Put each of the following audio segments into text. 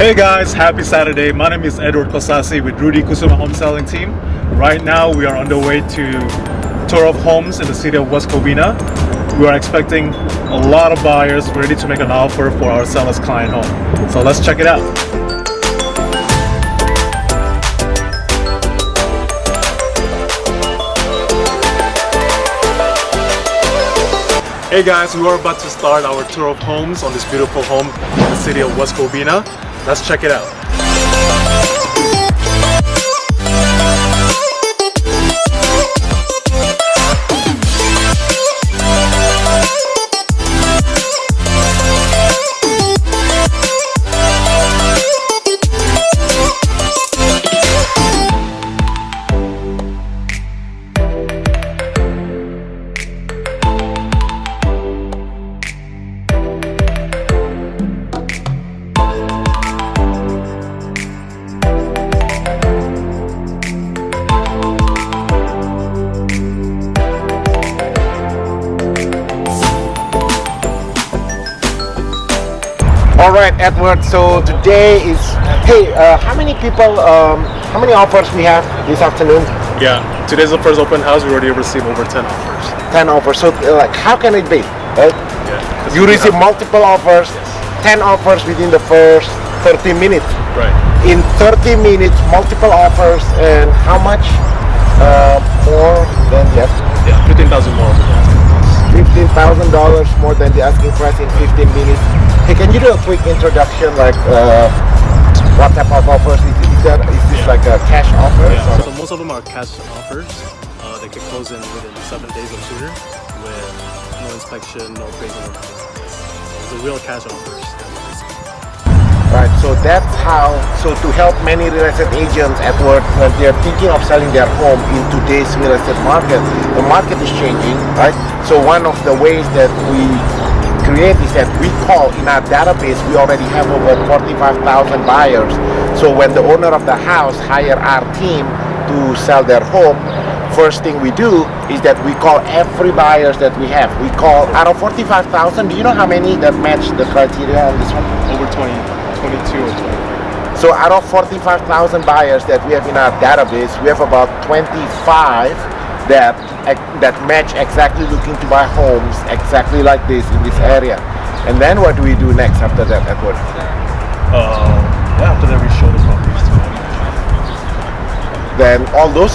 Hey guys, happy Saturday. My name is Edward Kosasi with Rudy Kusuma Home Selling Team. Right now we are on the way to Tour of Homes in the city of West Covina. We are expecting a lot of buyers ready to make an offer for our seller's client home. So let's check it out. Hey guys, we are about to start our tour of homes on this beautiful home in the city of West Covina. Let's check it out. All right, Edward. So today is, how many people, how many offers we have this afternoon? Yeah, today's the first open house. We already received over 10 offers. 10 offers. So like, how can it be? Right? Yeah, you receive multiple offers, yes. 10 offers within the first 30 minutes. Right. In 30 minutes, multiple offers, and how much more than the asking? Yeah, $15,000 more than the asking price. $15,000 more than the asking price in 15 minutes. Hey, can you do a quick introduction, like what type of offers? Is this like a cash offer? Yeah. So most of them are cash offers. They can close in within 7 days or sooner with no inspection, no appraisal, or nothing. It's a real cash offers. Right, so that's how, so to help many real estate agents at work when they're thinking of selling their home in today's real estate market, the market is changing, right? So one of the ways that we create is that we call in our database, we already have over 45,000 buyers. So when the owner of the house hire our team to sell their home, first thing we do is that we call every buyers that we have. We call out of 45,000, do you know how many that match the criteria on this one? Over 22 or 25. So out of 45,000 buyers that we have in our database, we have about 25 that match exactly looking to buy homes exactly like this in this area. And then what do we do next after that, Edward? After that we show the properties to them. Then all the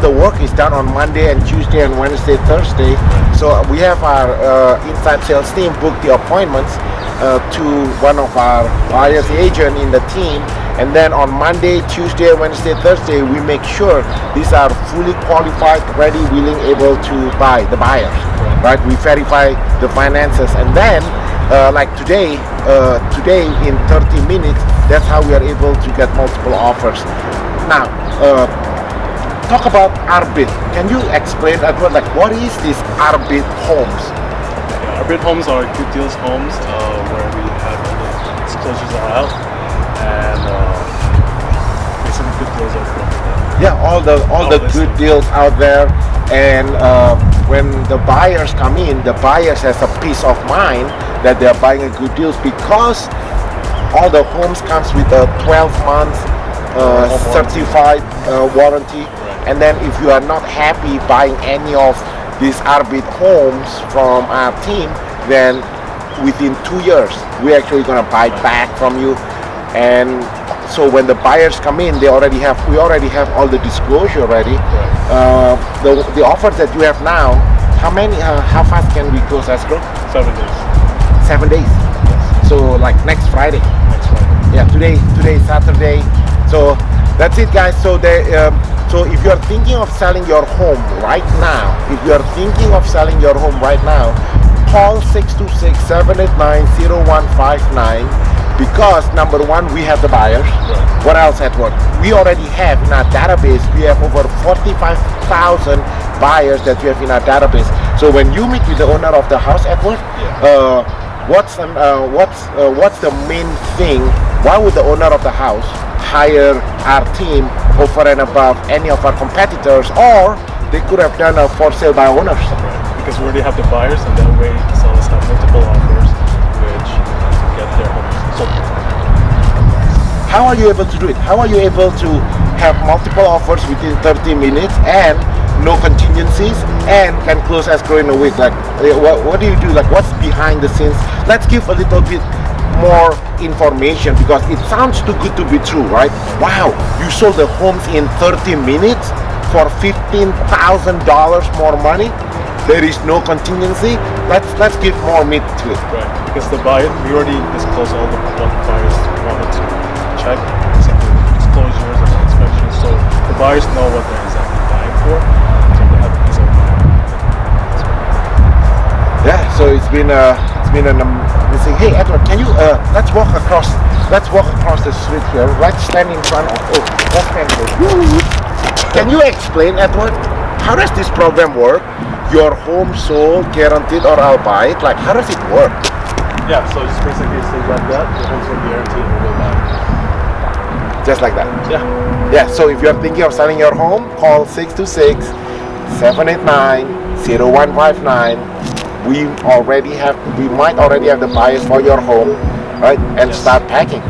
work is done on Monday and Tuesday and Wednesday, Thursday. So we have our inside sales team book the appointments to one of our buyer's agent in the team, and then on Monday, Tuesday, Wednesday, Thursday we make sure these are fully qualified, ready, willing, able to buy, the buyers, right? We verify the finances, and then like today in 30 minutes, that's how we are able to get multiple offers. Now talk about RBID. Can you explain, Edward, like what is this RBID Homes? RBID Homes are good deals homes where we have all the disclosures are out and basically good deals are from yeah, all the good deals out there, and when the buyers come in, the buyers has a peace of mind that they're buying a good deals because all the homes comes with a 12 months certified warranty. Right. And then if you are not happy buying any of these RBID homes from our team, then within 2 years we're actually going to buy back from you. And so when the buyers come in, we already have all the disclosure ready. Right. The offers that you have now, how fast can we close escrow? 7 days. 7 days. Yes. So like next Friday. Yeah, today is Saturday. So that's it, guys. So so if you're thinking of selling your home right now, call 626-789-0159 because number one, we have the buyers. Right. What else, Edward? We already have in our database, we have over 45,000 buyers that we have in our database. So when you meet with the owner of the house, Edward, what's the main thing? Why would the owner of the house hire our team over and above any of our competitors, or they could have done a for sale by owners? Right. Because we already have the buyers, and that way the sellers have multiple offers which get their homes sold. How are you able to do it? How are you able to have multiple offers within 30 minutes and no contingencies and can close escrow in a week? Like, what do you do? Like, what's behind the scenes? Let's give a little bit more information because it sounds too good to be true, right? Wow, you sold the homes in 30 minutes for $15,000 more money. There is no contingency. Let's give more meat to it. Right, because the buyer, we already disclosed all the what buyers wanted to check, exactly disclosures and inspections, so the buyers know what they're exactly buying for, so they have a peace of mind. Yeah, so it's been an amazing. Hey Edward, can you let's walk across the street here. Let's stand in front of let's stand here. Can you explain, Edward, how does this program work? Your home sold, guaranteed, or RBID? Like, how does it work? Yeah, so just basically say like that, your home's will guaranteed or will buy. Just like that. Yeah. Yeah, so if you're thinking of selling your home, call 626-789-0159. We might already have the buyers for your home, right? And Yes. start packing.